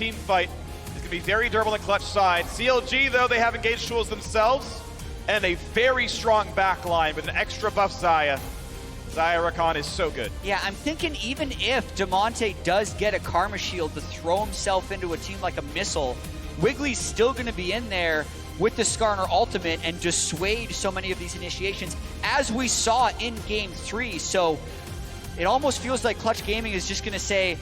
team fight is going to be very durable and clutch side. CLG, though, they have engaged tools themselves and a very strong backline with an extra buff Xayah. Xayah Rakan is so good. Yeah, I'm thinking even if Damonte does get a Karma Shield to throw himself into a team like a missile, Wiggly's still going to be in there with the Skarner ultimate and dissuade so many of these initiations, as we saw in Game 3. So it almost feels like Clutch Gaming is just going to say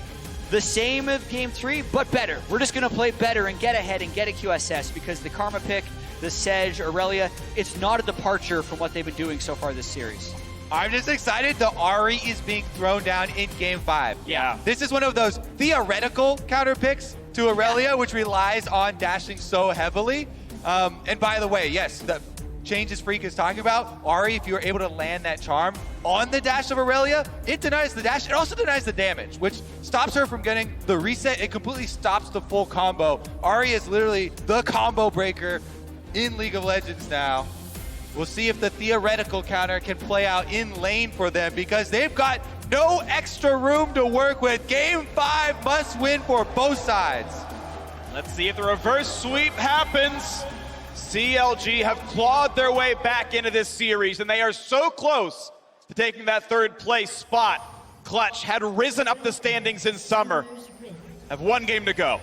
the same of Game 3, but better. We're just going to play better and get ahead and get a QSS, because the Karma pick, the Sedge, Aurelia, it's not a departure from what they've been doing so far this series. I'm just excited the Ahri is being thrown down in Game 5. Yeah. This is one of those theoretical counter picks to Aurelia, which relies on dashing so heavily. And by the way, yes, the changes Freak is talking about, Ahri, if you're able to land that charm on the dash of Aurelia, it denies the dash. It also denies the damage, which stops her from getting the reset. It completely stops the full combo. Ahri is literally the combo breaker in League of Legends now. We'll see if the theoretical counter can play out in lane for them, because they've got no extra room to work with. Game 5 must win for both sides. Let's see if the reverse sweep happens. CLG have clawed their way back into this series, and they are so close to taking that third place spot. Clutch had risen up the standings in summer. Have one game to go.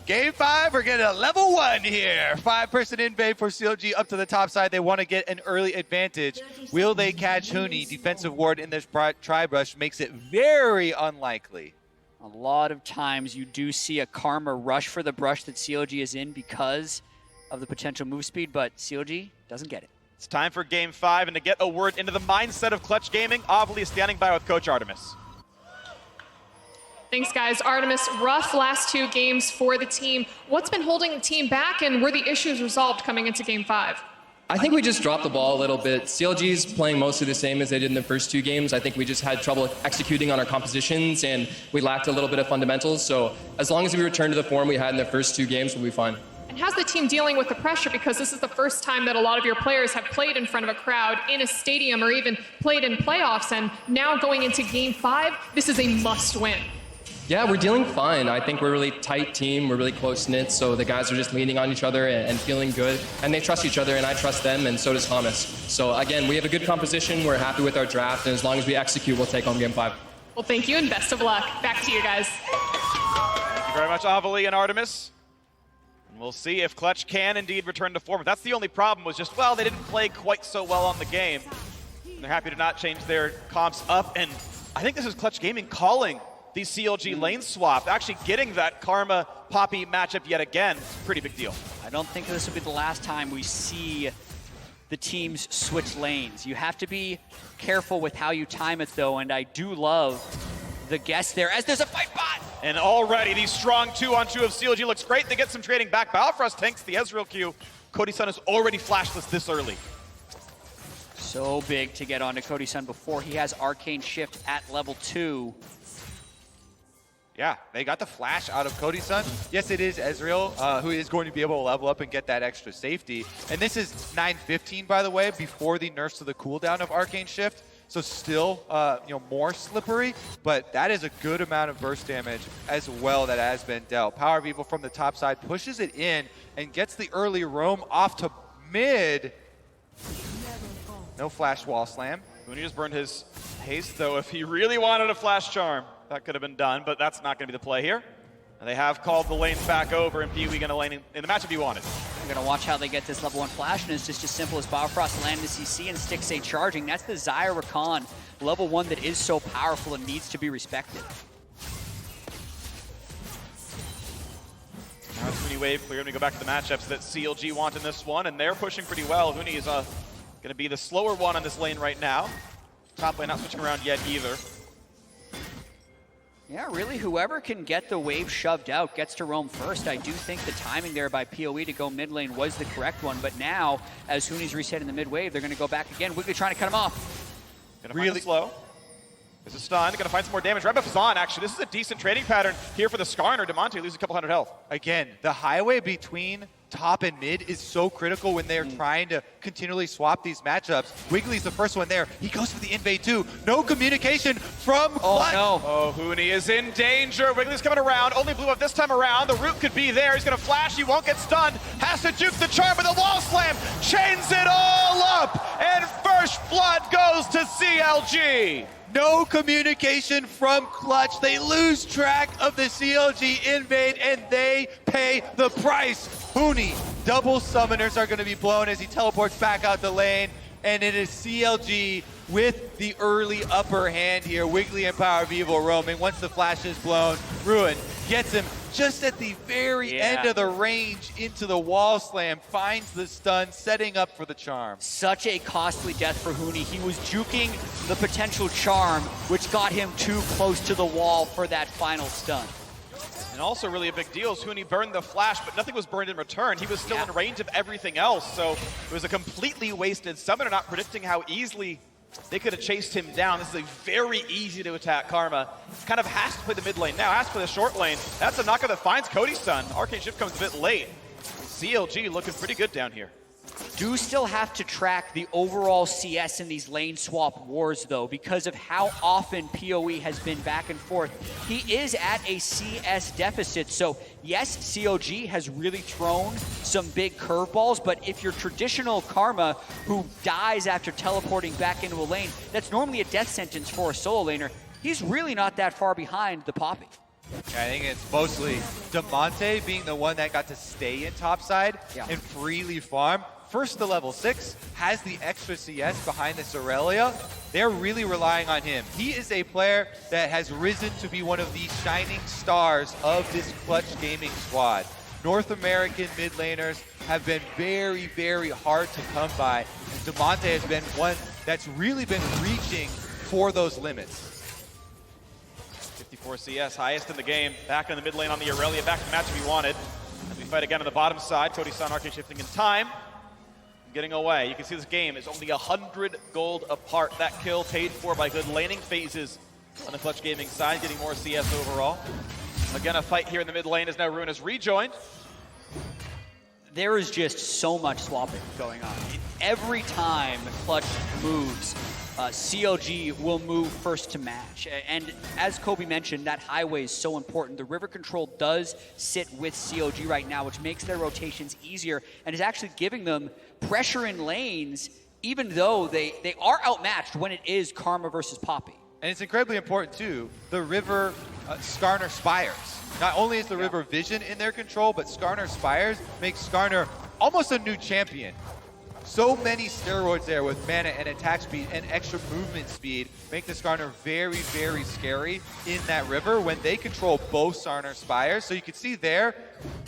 Game 5, we're getting a level 1 here. 5-person invade for CLG up to the top side. They want to get an early advantage. Will they catch Huni? Defensive ward in this tri-brush makes it very unlikely. A lot of times you do see a Karma rush for the brush that CLG is in because of the potential move speed, but CLG doesn't get it. It's time for Game 5, and to get a word into the mindset of Clutch Gaming, Avali is standing by with Coach Artemis. Thanks, guys. Artemis, rough last 2 games for the team. What's been holding the team back, and were the issues resolved coming into Game 5? I think we just dropped the ball a little bit. CLG's playing mostly the same as they did in the first 2 games. I think we just had trouble executing on our compositions, and we lacked a little bit of fundamentals. So as long as we return to the form we had in the first 2 games, we'll be fine. And how's the team dealing with the pressure? Because this is the first time that a lot of your players have played in front of a crowd in a stadium or even played in playoffs. And now going into Game 5, this is a must-win. Yeah, we're dealing fine. I think we're a really tight team. We're really close-knit, so the guys are just leaning on each other and feeling good. And they trust each other, and I trust them, and so does Thomas. So again, we have a good composition. We're happy with our draft, and as long as we execute, we'll take home Game 5. Well, thank you, and best of luck. Back to you guys. Thank you very much, Avali and Artemis. And we'll see if Clutch can indeed return to form. That's the only problem, was just, well, they didn't play quite so well on the game. And they're happy to not change their comps up. And I think this is Clutch Gaming calling the CLG lane swap, actually getting that Karma Poppy matchup yet again. Pretty big deal. I don't think this will be the last time we see the teams switch lanes. You have to be careful with how you time it, though, and I do love the guess there as there's a fight bot. And already the strong 2-on-2 of CLG looks great. They get some trading back. Balfrost tanks the Ezreal Q. Cody Sun is already flashless this early. So big to get onto Cody Sun before he has Arcane Shift at level 2. Yeah, they got the flash out of Cody Sun. Yes, it is Ezreal who is going to be able to level up and get that extra safety. And this is 9:15, by the way, before the nerfs to the cooldown of Arcane Shift. So still, more slippery, but that is a good amount of burst damage as well that has been dealt. Power People from the top side pushes it in and gets the early roam off to mid. No flash wall slam. Huni just burned his haste, though. If he really wanted a flash charm, that could have been done, but that's not going to be the play here. And they have called the lanes back over, and Pee-wee going to lane in the matchup he wanted. We're going to watch how they get this level 1 flash, and it's just as simple as Bifrost landing the CC and Stixay charging. That's the Xayah Rakan, level 1 that is so powerful and needs to be respected. Now it's Huni wave clear. We're going to go back to the matchups that CLG want in this one, and they're pushing pretty well. Huni is going to be the slower one on this lane right now. Top lane not switching around yet either. Yeah, really, whoever can get the wave shoved out gets to roam first. I do think the timing there by PoE to go mid lane was the correct one, but now, as Huni's resetting the mid wave, they're going to go back again. Wiggly trying to cut him off. Gonna really slow. There's a stun. They're going to find some more damage. Red buff is on, actually. This is a decent trading pattern here for the Skarner. Damonte loses a couple hundred health. Again, the highway between top and mid is so critical when they're trying to continually swap these matchups. Wiggly's the first one there. He goes for the invade too. No communication from Clutch. Oh, no. Oh, Huni is in danger. Wiggly's coming around. Only blew up this time around. The root could be there. He's going to flash. He won't get stunned. Has to juke the charm with a wall slam. Chains it all up. And first blood goes to CLG. No communication from Clutch. They lose track of the CLG invade and they pay the price. Huni, double summoners are going to be blown as he teleports back out the lane. And it is CLG with the early upper hand here. Wiggly and Power of Evil roaming. Once the flash is blown, Ruin gets him just at the very end of the range into the wall slam, finds the stun, setting up for the charm. Such a costly death for Huni. He was juking the potential charm, which got him too close to the wall for that final stun. And also really a big deal is Huni burned the flash, but nothing was burned in return. He was still in range of everything else, so it was a completely wasted summoner, not predicting how easily they could have chased him down. This is a very easy to attack Karma. Kind of has to play the mid lane now, has to play the short lane. That's a knockout that finds Cody's son. Arcane Shift comes a bit late. CLG looking pretty good down here. Do still have to track the overall CS in these lane swap wars, though, because of how often PoE has been back and forth. He is at a CS deficit, so yes, CLG has really thrown some big curveballs, but if you're traditional Karma who dies after teleporting back into a lane, that's normally a death sentence for a solo laner. He's really not that far behind the Poppy. I think it's mostly Damonte being the one that got to stay in topside and freely farm. First to level 6, has the extra CS behind this Aurelia. They're really relying on him. He is a player that has risen to be one of the shining stars of this Clutch Gaming squad. North American mid laners have been very, very hard to come by. And Damonte has been one that's really been reaching for those limits. 54 CS, highest in the game. Back in the mid lane on the Aurelia, back to the match we wanted. As we fight again on the bottom side, Cody's son, Arcane shifting in time. Getting away. You can see this game is only 100 gold apart. That kill paid for by good laning phases on the Clutch Gaming side, getting more CS overall. Again, a fight here in the mid lane as now Ruin has rejoined. There is just so much swapping going on. Every time Clutch moves, CLG will move first to match. And as Kobe mentioned, that highway is so important. The river control does sit with CLG right now, which makes their rotations easier and is actually giving them pressure in lanes, even though they are outmatched when it is Karma versus Poppy. And it's incredibly important too, the river Skarner Spires. Not only is the river vision in their control, but Skarner Spires makes Skarner almost a new champion. So many steroids there with mana and attack speed and extra movement speed make the Skarner very, very scary in that river when they control both Skarner Spires. So you can see there,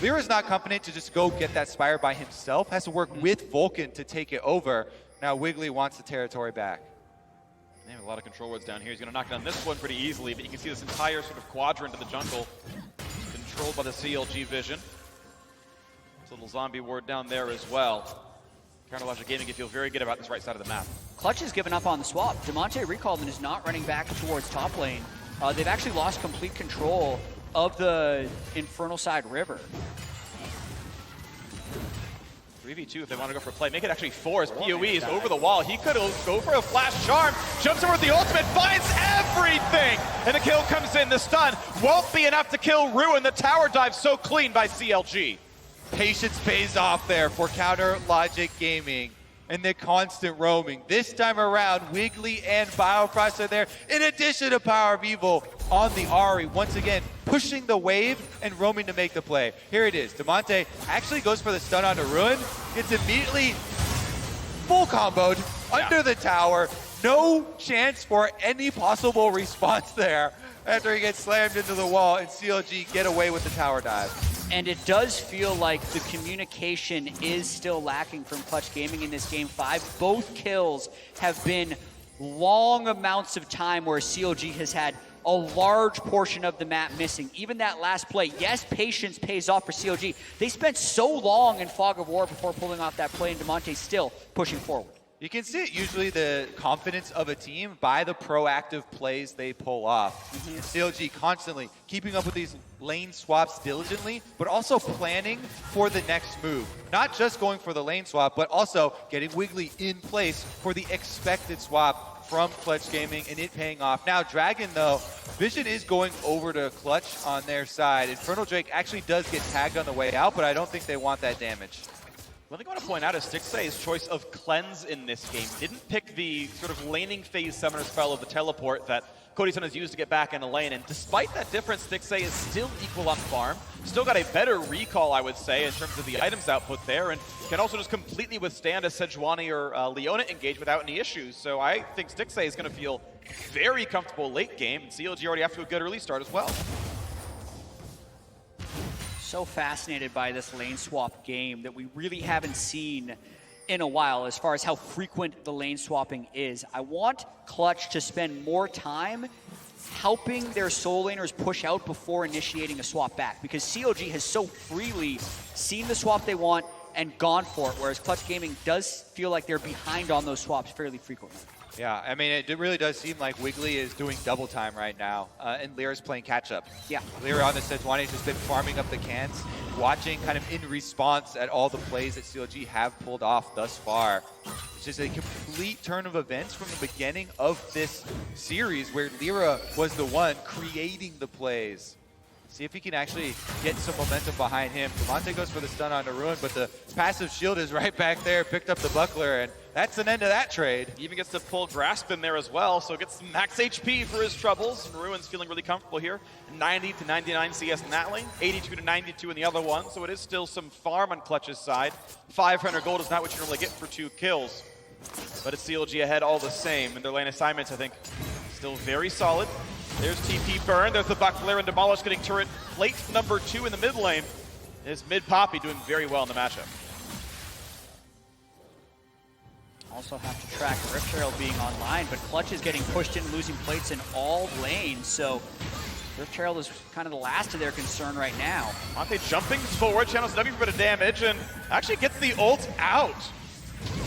Lyra's not confident to just go get that Spire by himself, has to work with Vulcan to take it over. Now Wiggly wants the territory back. They have a lot of control wards down here. He's going to knock down this one pretty easily, but you can see this entire sort of quadrant of the jungle controlled by the CLG vision. There's a little zombie ward down there as well. Counterlogic Gaming can feel very good about this right side of the map. Clutch has given up on the swap. Damonte recalled and is not running back towards top lane. They've actually lost complete control of the Infernal Side River. 3v2 if they want to go for play. Make it actually 4 as PoE is over the wall. He could go for a flash charm. Jumps over with the ultimate, finds everything! And the kill comes in. The stun won't be enough to kill Ruin. The tower dive so clean by CLG. Patience pays off there for Counter Logic Gaming and the constant roaming. This time around, Wiggly and Biofrost are there, in addition to Power of Evil on the Ahri, once again pushing the wave and roaming to make the play. Here it is. Damonte actually goes for the stun onto Ruin, gets immediately full comboed under the tower. No chance for any possible response there after he gets slammed into the wall, and CLG get away with the tower dive. And it does feel like the communication is still lacking from Clutch Gaming in this game 5. Both kills have been long amounts of time where CLG has had a large portion of the map missing. Even that last play, yes, patience pays off for CLG. They spent so long in Fog of War before pulling off that play, and Damonte still pushing forward. You can see it usually the confidence of a team by the proactive plays they pull off. CLG constantly keeping up with these lane swaps diligently, but also planning for the next move. Not just going for the lane swap, but also getting Wiggly in place for the expected swap from Clutch Gaming and it paying off. Now Dragon though, Vision is going over to Clutch on their side. Infernal Drake actually does get tagged on the way out, but I don't think they want that damage. One thing I want to point out is Stixay's choice of Cleanse in this game. Didn't pick the sort of laning phase summoner spell of the teleport that Cody-san has used to get back in the lane. And despite that difference, Stixay is still equal on farm. Still got a better recall, I would say, in terms of the items output there. And can also just completely withstand a Sejuani or Leona engage without any issues. So I think Stixay is going to feel very comfortable late game. And CLG already off to a good early start as well. So fascinated by this lane swap game that we really haven't seen in a while as far as how frequent the lane swapping is. I want Clutch to spend more time helping their solo laners push out before initiating a swap back, because CLG has so freely seen the swap they want and gone for it, whereas Clutch Gaming does feel like they're behind on those swaps fairly frequently. Yeah, I mean, it really does seem like Wiggly is doing double time right now, and Lyra's playing catch up. Yeah. Lyra on the Sejuani has just been farming up the cans, watching kind of in response at all the plays that CLG have pulled off thus far. It's just a complete turn of events from the beginning of this series where Lyra was the one creating the plays. See if he can actually get some momentum behind him. Demonte goes for the stun on the Ruin, but the passive shield is right back there, picked up the buckler, and that's an end of that trade. He even gets to pull Grasp in there as well, so gets some max HP for his troubles. And Ruin's feeling really comfortable here. 90 to 99 CS in that lane, 82 to 92 in the other one, so it is still some farm on Clutch's side. 500 gold is not what you normally get for 2 kills. But it's CLG ahead all the same, and their lane assignments, I think, still very solid. There's TP burn, there's the buckler, and Demolish getting turret plate number 2 in the mid lane. Is mid Poppy doing very well in the matchup. Also have to track Rift Trail being online, but Clutch is getting pushed in, losing plates in all lanes, so Rift Trail is kind of the last of their concern right now. Monte jumping forward, channels W for a bit of damage, and actually gets the ult out.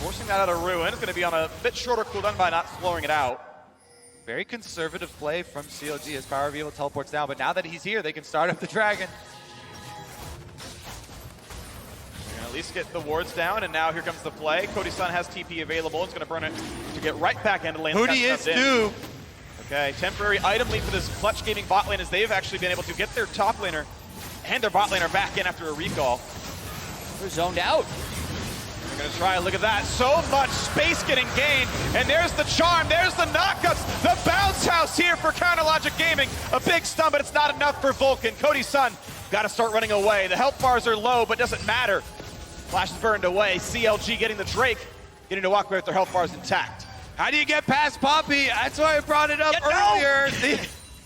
Forcing that out of Ruin. It's going to be on a bit shorter cooldown by not slowing it out. Very conservative play from CLG as Power of Evil teleports down, but now that he's here, they can start up the Dragon. At least get the wards down, and now here comes the play. Cody-san has TP available. It's going to burn it to get right back into lane. Who do you do? Okay, temporary item lead for this Clutch Gaming bot lane as they've actually been able to get their top laner and their bot laner back in after a recall. They're zoned out. They're going to try, look at that. So much space getting gained, and there's the charm, there's the knockouts, the bounce house here for Counterlogic Gaming. A big stun, but it's not enough for Vulcan. Cody-san got to start running away. The health bars are low, but doesn't matter. Flash is burned away. CLG getting the Drake, getting to walk away with their health bars intact. How do you get past Poppy? That's why I brought it up earlier.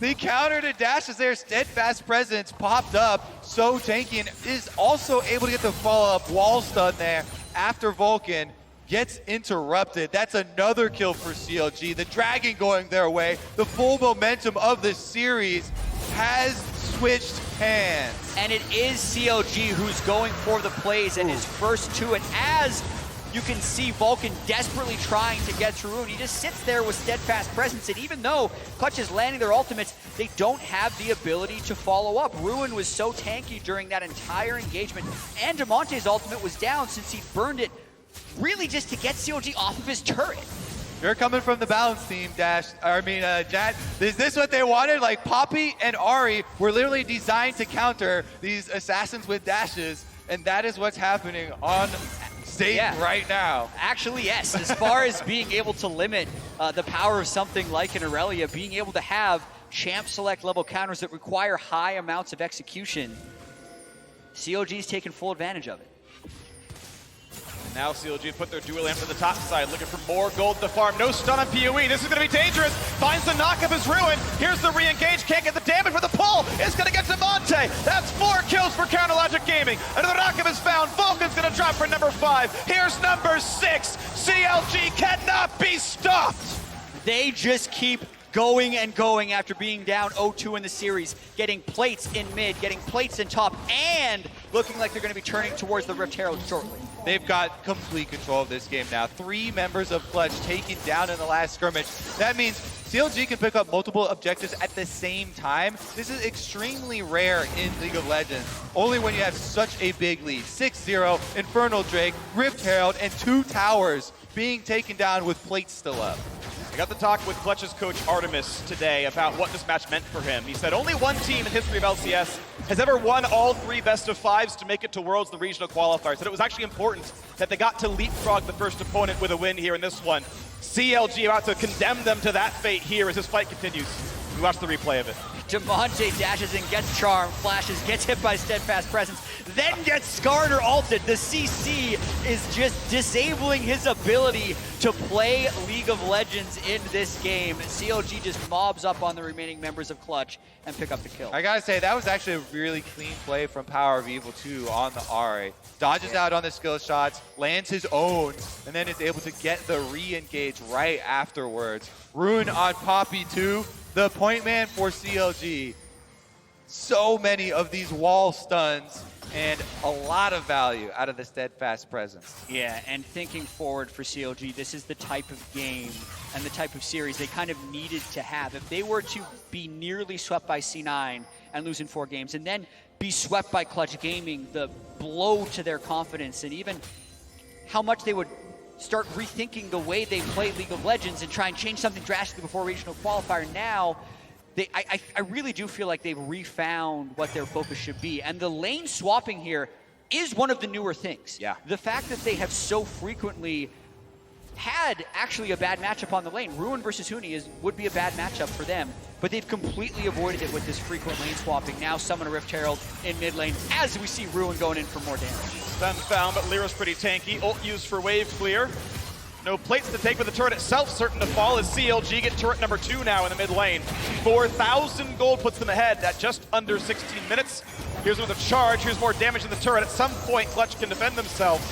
The counter to Dash is there. Steadfast Presence popped up, so tanky, and is also able to get the follow-up wall stun there after Vulcan gets interrupted. That's another kill for CLG. The Dragon going their way. The full momentum of the series has switched hands. And it is CLG who's going for the plays in his first 2, and as you can see Vulcan desperately trying to get through, and he just sits there with Steadfast Presence, and even though Clutch is landing their ultimates, they don't have the ability to follow up. Ruin was so tanky during that entire engagement, and Demonte's ultimate was down since he burned it really just to get CLG off of his turret. You're coming from the balance team, Jad. Is this what they wanted? Like, Poppy and Ahri were literally designed to counter these assassins with dashes, and that is what's happening on stage right now. Actually, yes. As far as being able to limit the power of something like an Aurelia, being able to have champ select level counters that require high amounts of execution, CLG's taken full advantage of it. And now CLG put their dual amp to the top side, looking for more gold to farm. No stun on PoE. This is going to be dangerous. Finds the knockup as Ruin. Here's the re-engage. Can't get the damage for the pull. It's going to get to Monte. That's 4 kills for Counterlogic Gaming. Another knockup is found. Vulcan's going to drop for number 5. Here's number 6. CLG cannot be stopped. They just keep going and going after being down 0-2 in the series, getting plates in mid, getting plates in top, and looking like they're going to be turning towards the Rift Herald shortly. They've got complete control of this game now. 3 members of Clutch taken down in the last scrimmage. That means CLG can pick up multiple objectives at the same time. This is extremely rare in League of Legends, only when you have such a big lead. 6-0, Infernal Drake, Rift Herald, and 2 towers being taken down with plates still up. I got to talk with Clutch's coach Artemis today about what this match meant for him. He said only one team in history of LCS has ever won all 3 best-of-5s to make it to Worlds, the regional qualifier. Said it was actually important that they got to leapfrog the first opponent with a win here in this one. CLG about to condemn them to that fate here as this fight continues. We watch the replay of it. Damonte dashes in, gets charmed, flashes, gets hit by Steadfast Presence, then gets Skarner ulted. The CC is just disabling his ability to play League of Legends in this game. CLG just mobs up on the remaining members of Clutch and pick up the kill. I gotta say, that was actually a really clean play from Power of Evil 2 on the Ahri. Dodges out on the skill shots, lands his own, and then is able to get the re-engage right afterwards. Ruin on Poppy 2. The point man for CLG. So many of these wall stuns and a lot of value out of the Steadfast Presence. Yeah, and thinking forward for CLG, this is the type of game and the type of series they kind of needed to have. If they were to be nearly swept by C9 and lose in 4 games, and then be swept by Clutch Gaming, the blow to their confidence, and even how much they would start rethinking the way they play League of Legends and try and change something drastically before regional qualifier. Now, I really do feel like they've refound what their focus should be. And the lane swapping here is one of the newer things. Yeah. The fact that they have so frequently had actually a bad matchup on the lane. Ruin versus Huni would be a bad matchup for them, but they've completely avoided it with this frequent lane swapping. Now summon a Rift Herald in mid lane as we see Ruin going in for more damage. Stun found, but Lyra's pretty tanky. Ult used for wave clear. No plates to take, but the turret itself certain to fall as CLG get turret number 2 now in the mid lane. 4,000 gold puts them ahead at just under 16 minutes. Here's another charge, here's more damage in the turret. At some point, Clutch can defend themselves,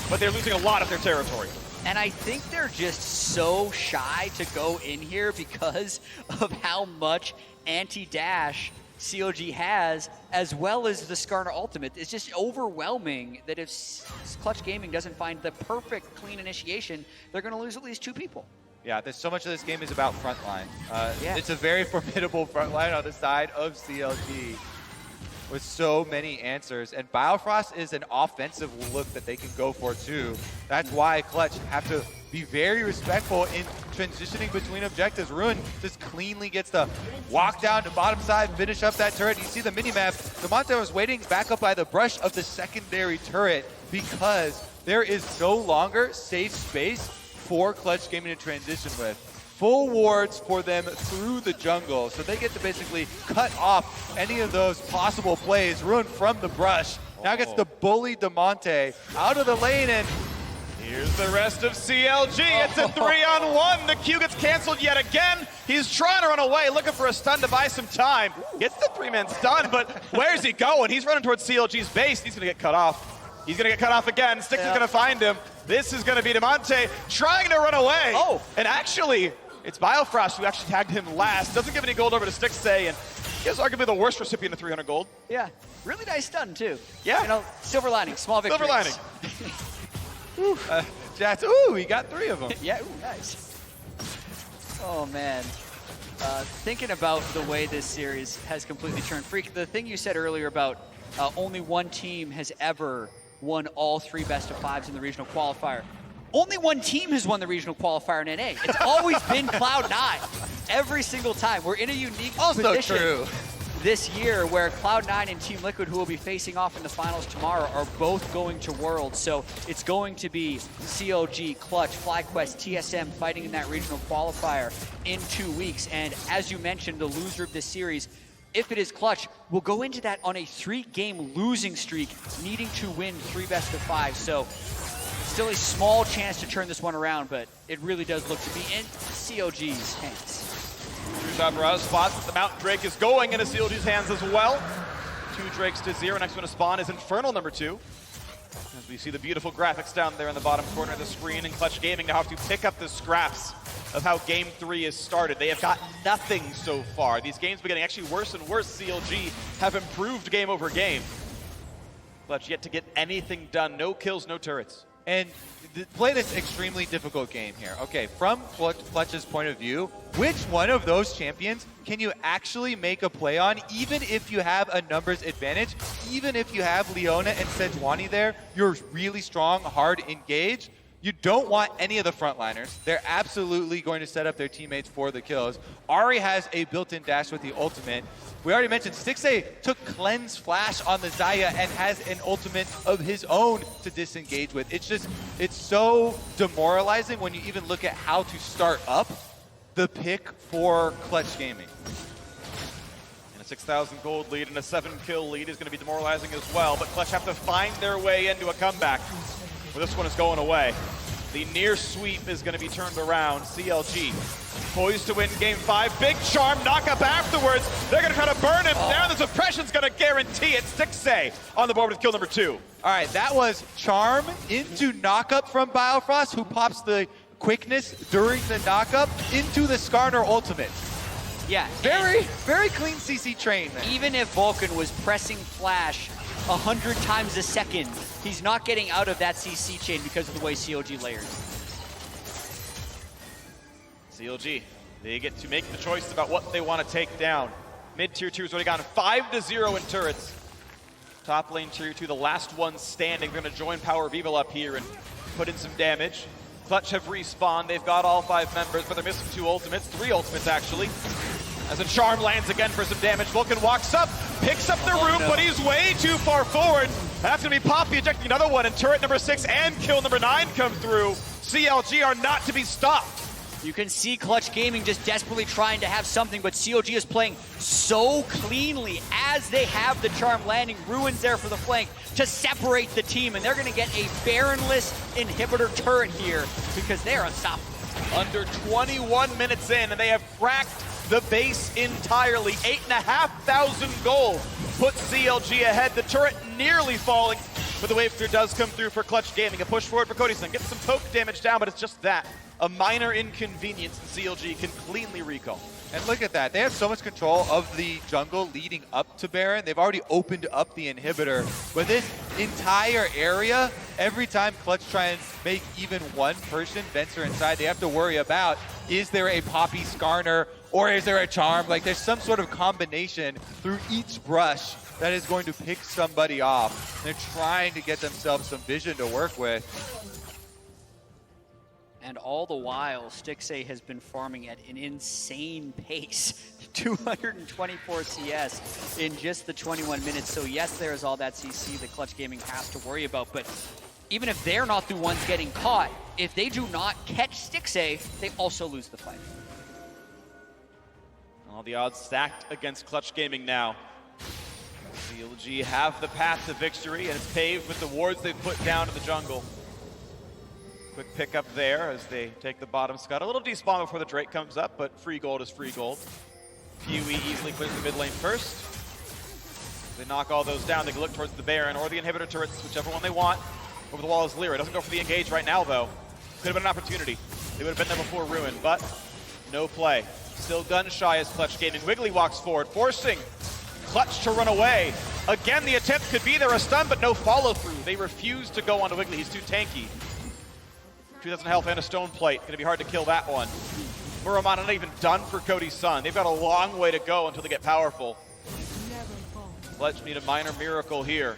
but they're losing a lot of their territory. And I think they're just so shy to go in here because of how much anti-dash CLG has, as well as the Skarner ultimate. It's just overwhelming that if Clutch Gaming doesn't find the perfect clean initiation, they're going to lose at least 2 people. Yeah, there's so much of this game is about frontline. Yeah. It's a very formidable frontline on the side of CLG with so many answers. And Biofrost is an offensive look that they can go for too. That's why Clutch have to be very respectful in transitioning between objectives. Ruin just cleanly gets to walk down to bottom side, finish up that turret. You see the minimap. Damonte was waiting back up by the brush of the secondary turret because there is no longer safe space for Clutch Gaming to transition with. Full wards for them through the jungle, so they get to basically cut off any of those possible plays. Ruin from the brush. Now gets to bully Damonte out of the lane, and here's the rest of CLG. It's a 3-on-1. The Q gets canceled yet again. He's trying to run away, looking for a stun to buy some time. Gets the 3-man stun, but where's he going? He's running towards CLG's base. He's going to get cut off. He's going to get cut off again. Styx is going to find him. This is going to be Damonte trying to run away. Oh. And actually, it's Biofrost who actually tagged him last. Doesn't give any gold over to Styx, and he is arguably the worst recipient of 300 gold. Yeah, really nice stun too. Yeah. You know, silver lining, small victories. Silver lining. Jats, ooh, he got 3 of them. Yeah, ooh, nice. Oh man. Thinking about the way this series has completely turned. Freak, the thing you said earlier about only one team has ever won all 3 best-of-5s in the regional qualifier. Only one team has won the regional qualifier in NA. It's always been Cloud9. Every single time. We're in a unique position this year where Cloud9 and Team Liquid, who will be facing off in the finals tomorrow, are both going to Worlds. So it's going to be CLG, Clutch, FlyQuest, TSM fighting in that regional qualifier in 2 weeks. And as you mentioned, the loser of this series, if it is Clutch, will go into that on a 3-game losing streak, needing to win 3 best-of-5. So still a small chance to turn this one around, but it really does look to be in CLG's hands. True spots that the Mountain Drake is going into CLG's hands as well. 2 Drakes to 0. Next one to spawn is Infernal number 2. As we see the beautiful graphics down there in the bottom corner of the screen, and Clutch Gaming now have to pick up the scraps of how Game 3 is started. They have got nothing so far. These games have been getting actually worse and worse. CLG have improved game over game. Clutch yet to get anything done. No kills, no turrets. And play this extremely difficult game here. Okay, from Clutch's point of view, which one of those champions can you actually make a play on, even if you have a numbers advantage, even if you have Leona and Sejuani there, you're really strong, hard engaged. You don't want any of the frontliners. They're absolutely going to set up their teammates for the kills. Ahri has a built-in dash with the ultimate. We already mentioned Stixxay took Cleanse Flash on the Xayah and has an ultimate of his own to disengage with. It's so demoralizing when you even look at how to start up the pick for Clutch Gaming. And a 6,000 gold lead and a 7-kill lead is going to be demoralizing as well, but Clutch have to find their way into a comeback. Well, this one is going away. The near sweep is going to be turned around. CLG poised to win game 5. Big charm knockup afterwards. They're going to try to burn him down. The suppression's going to guarantee it. Stixxay on the board with kill number 2. All right, that was charm into knockup from Biofrost, who pops the quickness during the knockup into the Skarner ultimate. Yeah. Very clean CC train there. Even if Vulcan was pressing Flash 100 times a second, he's not getting out of that CC chain because of the way CLG layers. CLG, they get to make the choice about what they want to take down. Mid-tier 2 has already gone 5-0 in turrets. Top lane tier 2, the last one standing. They're going to join Power Vival up here and put in some damage. Clutch have respawned. They've got all 5 members, but they're missing 2 ultimates, 3 ultimates actually. As a charm lands again for some damage. Vulcan walks up, picks up the root, but he's way too far forward. That's going to be Poppy ejecting another one, and turret number 6 and kill number 9 come through. CLG are not to be stopped. You can see Clutch Gaming just desperately trying to have something, but CLG is playing so cleanly as they have the charm landing. Ruins there for the flank to separate the team, and they're going to get a Baronless inhibitor turret here because they're unstoppable. Under 21 minutes in, and they have cracked the base entirely. 8,500 gold puts CLG ahead. The turret nearly falling, but the wave clear does come through for Clutch Gaming. A push forward for Codyson. Gets some poke damage down, but it's just that. A minor inconvenience, and CLG can cleanly recall. And look at that. They have so much control of the jungle leading up to Baron. They've already opened up the inhibitor. But this entire area, every time Clutch try and make even one person venture inside, they have to worry about, is there a Poppy Skarner or is there a charm? Like, there's some sort of combination through each brush that is going to pick somebody off. They're trying to get themselves some vision to work with. And all the while, Stixxay has been farming at an insane pace. 224 CS in just the 21 minutes. So yes, there is all that CC that Clutch Gaming has to worry about. But even if they're not the ones getting caught, if they do not catch Stixxay, they also lose the fight. All the odds stacked against Clutch Gaming now. CLG have the path to victory, and it's paved with the wards they've put down in the jungle. Quick pick up there as they take the bottom scud. A little despawn before the Drake comes up, but free gold is free gold. PUE easily clears the mid lane first. They knock all those down. They can look towards the Baron or the inhibitor turrets, whichever one they want. Over the wall is Lyra. Doesn't go for the engage right now, though. Could have been an opportunity. They would have been there before Ruin, but no play. Still gun shy as Clutch Gaming. Wiggly walks forward, forcing Clutch to run away. Again, the attempt could be there, a stun, but no follow through. They refuse to go onto Wiggly. He's too tanky. 2,000 health and a stone plate. Gonna be hard to kill that one. Muramana not even done for Codyson. They've got a long way to go until they get powerful. Clutch need a minor miracle here.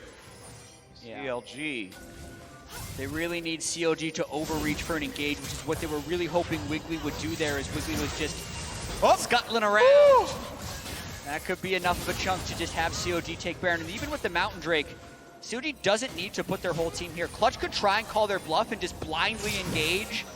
Yeah. CLG. They really need CLG to overreach for an engage, which is what they were really hoping Wiggly would do there, as Wiggly was just scuttling around. Woo! That could be enough of a chunk to just have CLG take Baron. And even with the Mountain Drake, CLG doesn't need to put their whole team here. Clutch could try and call their bluff and just blindly engage.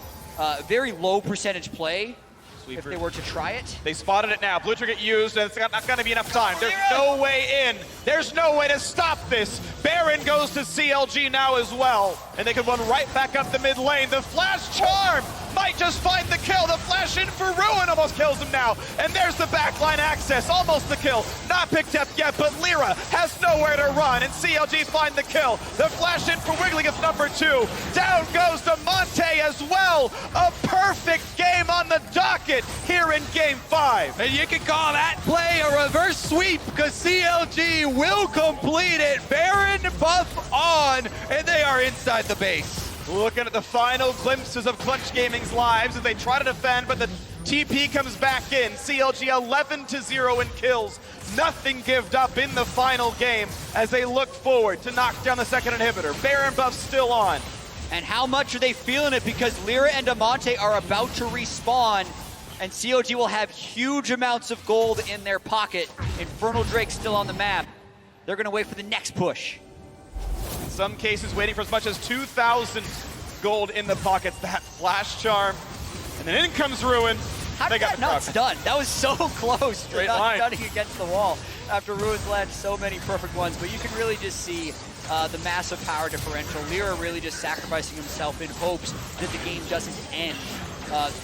Very low percentage play Sweeper. if they were to try it. They spotted it now. Blue trigger used, and it's not going to be enough time. There's no way in. There's no way to stop this. Baron goes to CLG now as well, and they can run right back up the mid lane. The flash charm might just find the kill. The flash in for Ruin almost kills him now. And there's the backline access, almost the kill. Not picked up yet, but Lyra has nowhere to run, and CLG find the kill. The flash in for Wiggly gets number 2. Down goes to Monte as well. A perfect game on the docket here in Game 5. And you can call that play a reverse sweep because CLG will complete it. Baron buff on, and they are inside the base. Looking at the final glimpses of Clutch Gaming's lives as they try to defend, but the TP comes back in. CLG 11-0 in kills. Nothing gived up in the final game as they look forward to knock down the second inhibitor. Baron buff still on. And how much are they feeling it? Because Lyra and Amante are about to respawn, and CLG will have huge amounts of gold in their pocket. Infernal Drake still on the map. They're going to wait for the next push. In some cases, waiting for as much as 2,000 gold in the pockets. That flash charm. And then in comes Ruin. How did that not stun? That was so close. Straight not line. stunning against the wall after Ruin's led so many perfect ones. But you can really just see the massive power differential. Lyra really just sacrificing himself in hopes that the game doesn't end.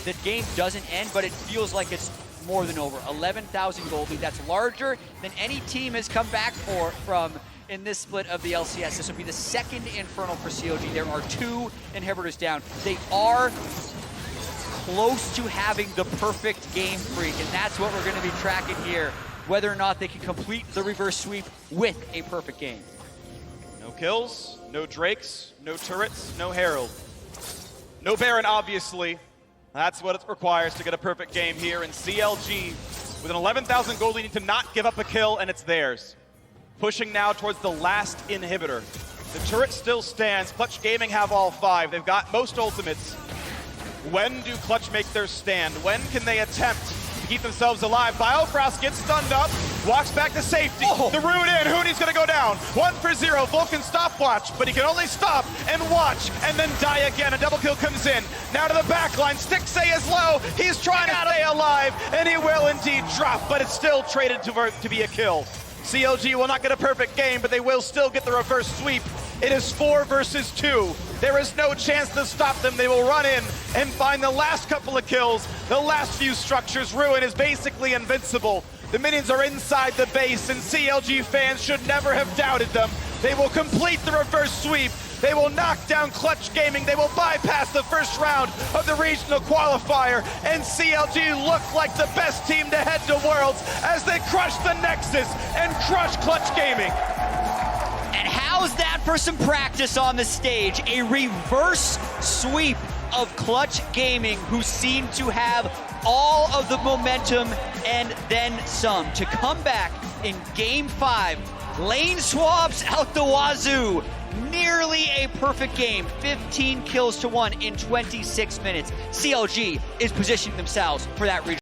The game doesn't end, but it feels like it's more than over. 11,000 gold lead. That's larger than any team has come back from in this split of the LCS. This will be the second Infernal for CLG. There are 2 inhibitors down. They are close to having the perfect game freak, and that's what we're going to be tracking here, whether or not they can complete the reverse sweep with a perfect game. No kills, no Drakes, no turrets, no Herald. No Baron, obviously. That's what it requires to get a perfect game here. And CLG, with an 11,000 gold lead, need to not give up a kill, and it's theirs. Pushing now towards the last inhibitor. The turret still stands. Clutch Gaming have all 5. They've got most ultimates. When do Clutch make their stand? When can they attempt to keep themselves alive? Biofrost gets stunned up, walks back to safety. The Ruin in, Hooney's gonna go down. 1 for 0, Vulcan stopwatch, but he can only stop and watch and then die again. A double kill comes in. Now to the back line, Stixay is low. He's trying to stay alive, and he will indeed drop, but it's still traded to be a kill. CLG will not get a perfect game, but they will still get the reverse sweep. It is 4 versus 2. There is no chance to stop them. They will run in and find the last couple of kills, the last few structures. Ruin is basically invincible. The minions are inside the base, and CLG fans should never have doubted them. They will complete the reverse sweep. They will knock down Clutch Gaming. They will bypass the first round of the regional qualifier, and CLG look like the best team to head to Worlds as they crush the Nexus and crush Clutch Gaming. And how's that for some practice on the stage? A reverse sweep of Clutch Gaming, who seem to have all of the momentum and then some to come back in Game 5. Lane swaps out the wazoo. Nearly a perfect game. 15 kills to 1 in 26 minutes. CLG is positioning themselves for that region.